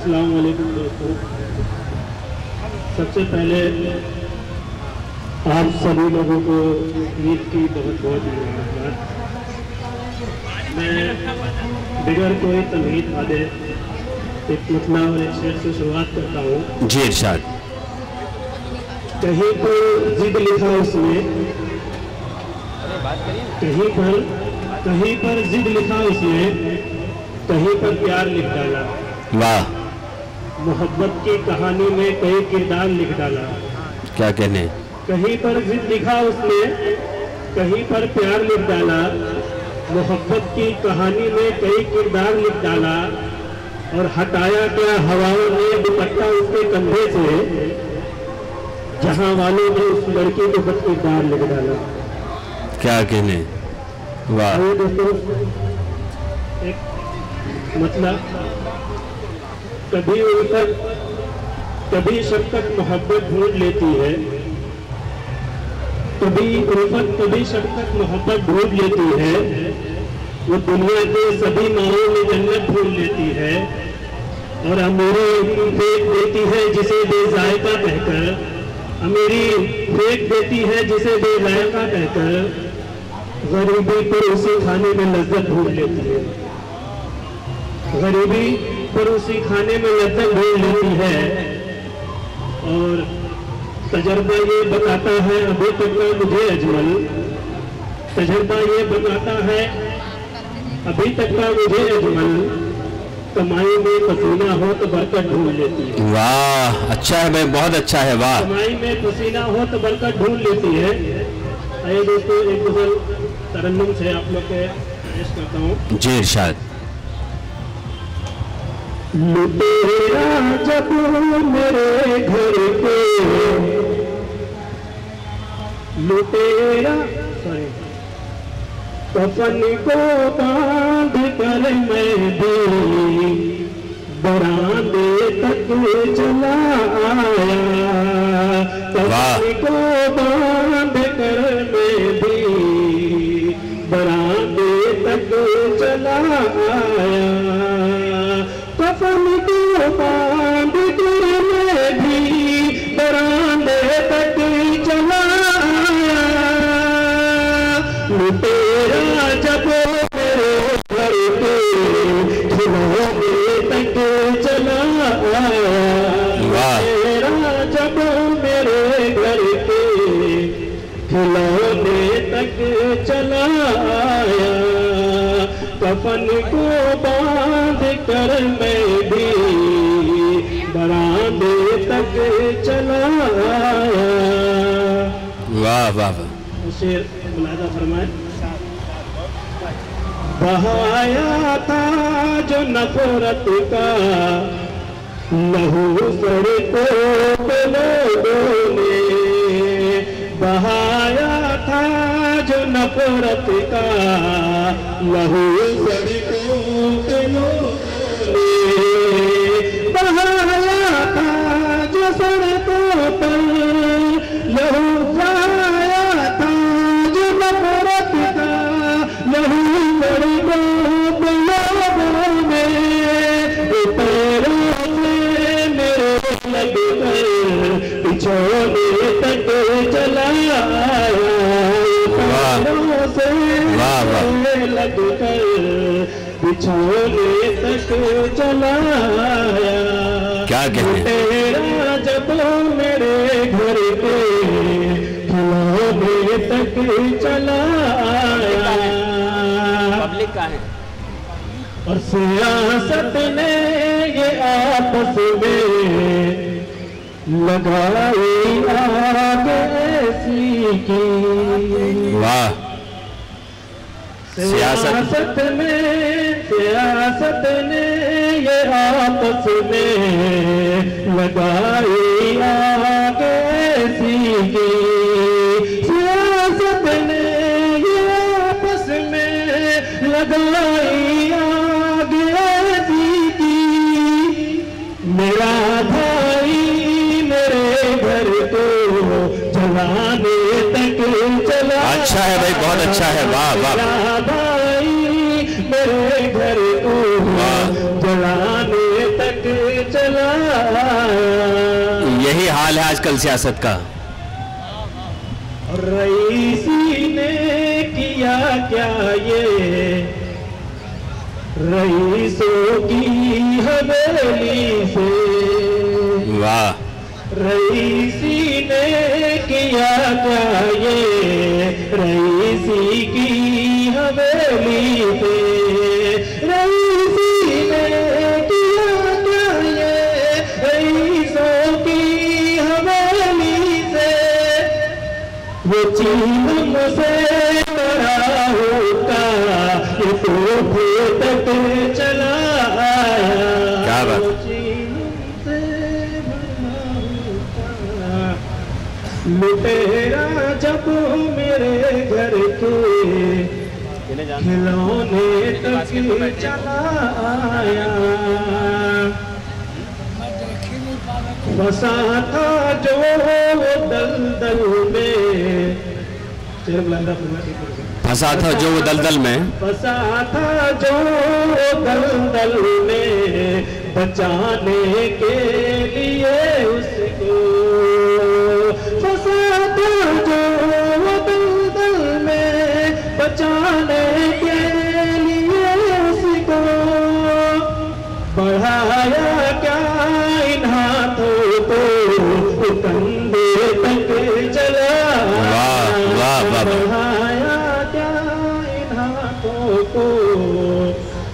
अस्सलाम वालेकुम दोस्तों। सबसे पहले आप सभी लोगों को ईद की बहुत बहुत मुबारकबाद। मैं बिगड़ कोई तमहीद आदे एक मतला और एक शेर से शुरुआत करता हूँ। जी इरशाद। कहीं पर जिद लिखा उसने, कहीं पर जिद लिखा उसने, कहीं पर प्यार लिख डाला। वाह, मोहब्बत की कहानी में कई किरदार लिख डाला। क्या कहने। कहीं पर जिद लिखा उसने, कहीं पर प्यार लिख डाला। मोहब्बत की कहानी में कई किरदार लिख डाला। और हटाया क्या हवाओं ने दुपट्टा उसके कंधे से, जहां वालों ने उस लड़की को बद किरदार लिख डाला। क्या कहने। वाह। दोस्तों, एक मतलब कभी उल्फत कभी शफकत मोहब्बत ढूंढ लेती है, कभी उल्फत कभी शफकत मोहब्बत ढूंढ लेती है। वो दुनिया के सभी माओं में जन्नत ढूंढ लेती है। और अमीरी फेंक देती है जिसे बेजायका कहकर, अमीरी फेंक देती है जिसे बेजायका कहकर। गरीबी पर उसी खाने में लज्जत ढूंढ लेती है, गरीबी पर उसी खाने में लज्जत ढूंढ लेती है। और तजर्बा ये बताता है अभी तक का मुझे अजमल, तजर्बा ये बताता है अभी तक का मुझे अजमल। कमाई में पसीना हो तो बरकत ढूंढ लेती है। वाह, अच्छा है भाई, बहुत अच्छा है। वाह। कमाई में पसीना हो तो बरकत ढूंढ लेती है। आइए दोस्तों, एक गजल तरन्नुम से आप लोग के पेश करता हूँ। जी इरशाद। लुटेरा जब मेरे घर पे, लुटेरा कफन को बांध कर मैं भी बरामदे तक चला आया। कफन को बांध कर मैं भी बरामदे तक चला आया। कफन को बांध कर मैं भी बरामदे तक चला आया। लुटेरा जब मेरे घर पे खिलौने तक चला आया। लुटेरा जब मेरे घर पे खिलौने तक चला आया। कफन को बांध कर मैं भी बरामदे तक चला आया। वाह वाह वाह। शेर मुलाजा फरमाए। बहाया था जो नफरत का लहू सड़कों पे लोगों ने, बहाया था जो नफरत का लहू सड़कों पे लोगों ने। बहाया था जो सड़कों पर लहू पिछोने तक चला आया। लग कर पिछोने तक चला आया। क्या कहते तेरा जब मेरे घर पे खिलौने तक चला आया। पब्लिक का है। और सियासत ने ये आपस में लगाई आग ऐसी की। वाह। सियासत ने ये आपस में लगाई आग ऐसी की। सियासत ने ये आपस में लगाई आग ऐसी की। मेरा भाई मेरे घर को जलाने तक चला। अच्छा है भाई, बहुत अच्छा है। वाह वाह। मेरा भाई मेरे घर को जलाने तक हाल है आजकल सियासत का? रईसी ने किया क्या ये रईसों की हवेली से? वाह। रईसी ने किया क्या ये रईसी की हवेली से? रईसी ने किया क्या ये रईसों की हवेली से? वो चीन से बड़ा होता ये तोहफे तक चला आया। क्या बात। लुटेरा जब मेरे घर के खिलौने तक चला आया। फंसा था जो दलदल में, फंसा था जो वो दलदल में, फंसा था जो दलदल में बचाने के लिए उसको। फंसा था जो दलदल में बचाने के लिए उसको। बढ़ाया क्या इन हाथों को कंधे तक चला। वाह वाह वाह। बढ़ाया क्या इन हाथों को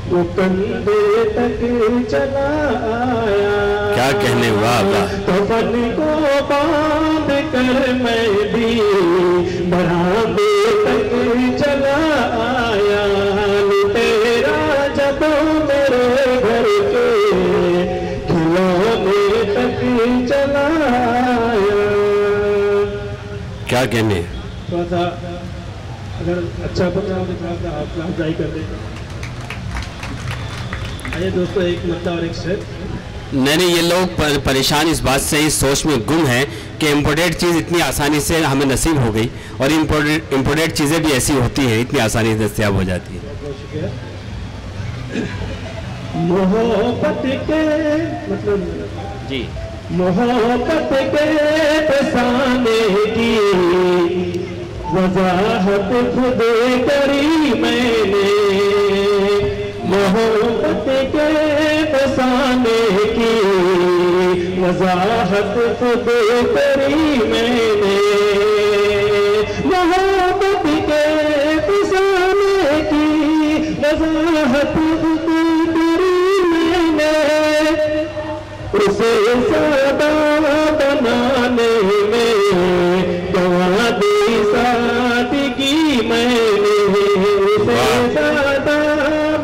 वो कंधे तक चला आया। क्या कहने। वाह वाह। कफन को बांध कर मैं भी बरामदे तक चला आया। लुटेरा जब मेरे घर के खिलौने तक चला आया। क्या कहने। थोड़ा सा अगर अच्छा बना तो थोड़ा सा आप ट्राई कर दें। आइए दोस्तों, एक मतलब और एक शेर। नहीं, ये लोग परेशान इस बात से, इस सोच में गुम है कि इम्पोर्टेड चीज़ इतनी आसानी से हमें नसीब हो गई, और इम्पोर्टेड चीज़ें भी ऐसी होती हैं, इतनी आसानी से दस्तयाब हो जाती है। मोहब्बत के मतलब जी, मोहब्बत के फसाने की वजाहत खुद करी मैंने। मोहब्बत के फसाने की वजाहत खुद करी मैंने। मोहब्बत के फसाने की वजाहत खुद करी मैंने। उसे सादा बनाने में गवा दी सादगी मैंने। उसे सादा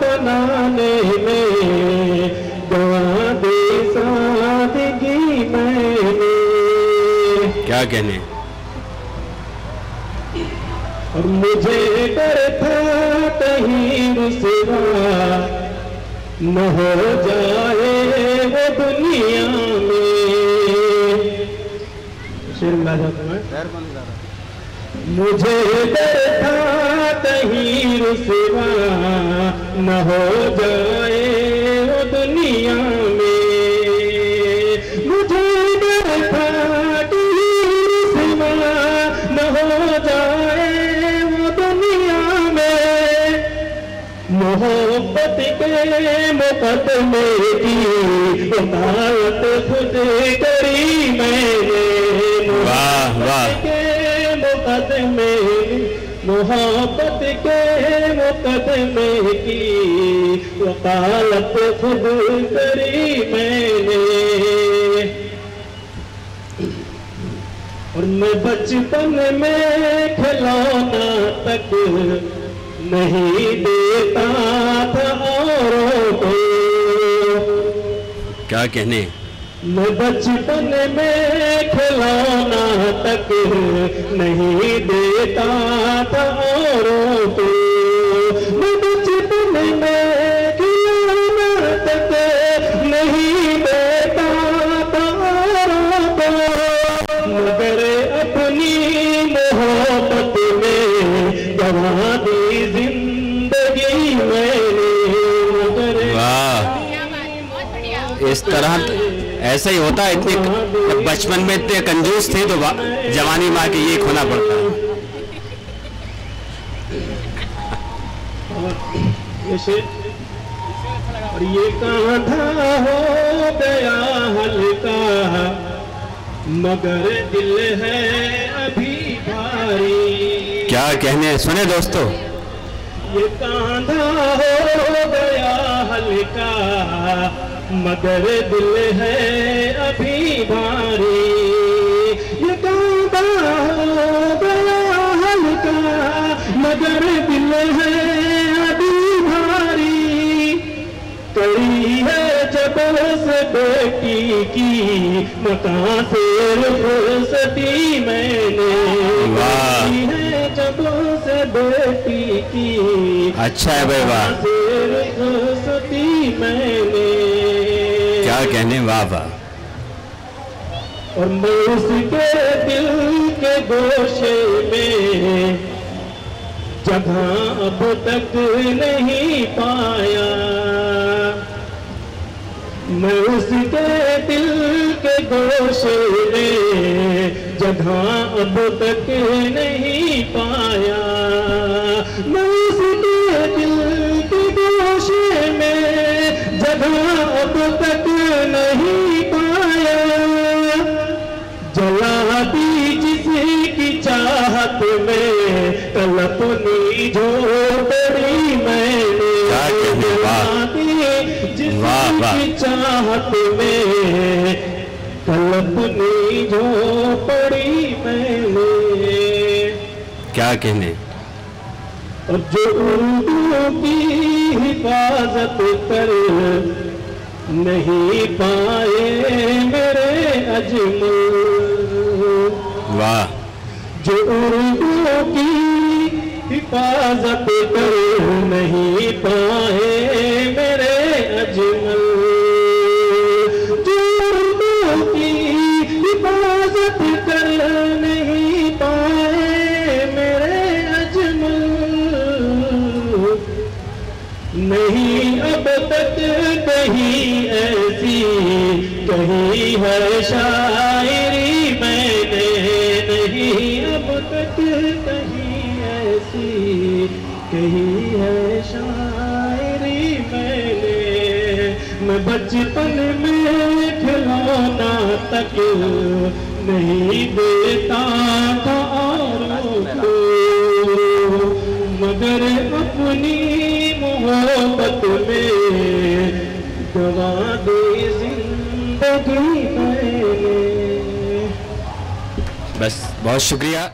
बनाने में गवा दी सादगी मैंने। क्या कहने। और मुझे डर था कहीं रुसवा न हो जाए वो दुनिया में। शेर मिला जाता है। मुझे डर था कहीं रुसवा न हो जाए वो दुनिया में। मुझे डर था कहीं रुसवा न हो जाए वो दुनिया में। मोहब्बत के मुकदमे की वकालत खुद करी मैंने। वाह वाह। मुकदमे मोहब्बत के मुकदमे की वकालत खुद करी मैंने। और मैं बचपन में खिलौना तक नहीं देता था औरों को। क्या कहने। मैं बचपन में खिलौना तक नहीं देता था औरों को। मैं बचपन में खिलौना तक नहीं देता था औरों को। मगर अपनी मोहब्बत में गवा दी जिंदगी मैंने। मगर वाह। इस तरह ऐसा ही होता है, इतने जब बचपन में इतने कंजूस थे तो जवानी माँ के ये खोना पड़ता है। और ये कांधा हो गया हल्का मगर दिल है अभी भारी। क्या कहने, सुने दोस्तों। ये कांधा हो गया हल्का मगर दिल है अभी भारी। ये कांधा हो गया हल्का मगर दिल है अभी भारी। कड़ी है जब से बेटी की मकान से फुर्सती मैंने। कड़ी है जब से बेटी की अच्छा है भाई, वाह फुर्सती मैंने। क्या कहने, वाह वाह। और मैं उसके दिल के गोशे में जगह अब तक नहीं पाया। मैं उसके दिल के गोशे में जगह अब तक नहीं पाया। मैं उसके दिल के गोशे में जगह अब तक नहीं पाया। जला दी जिसकी चाहत में तलपनी झोपड़ी मैंने। जला दी जिसकी चाहत में तलपनी झोपड़ी मैंने। क्या कहने। और जो उर्दू की हिफाजत कर नहीं पाए मेरे अजमल। वाह। जो उर्दू की हिफाजत कर नहीं पाए मेरे अजमल। जो उर्दू की हिफाजत कर नहीं पाए मेरे अजमल। नहीं अब तक कहीं ऐसी कहीं है शायरी मैंने। नहीं अब तक कहीं ऐसी कहीं है शायरी मैंने। मैं बचपन में खिलौना तक नहीं देता था औरों को मगर अपनी मोहब्बत में गवा दी जिंदगी मैंने। बस, बहुत शुक्रिया।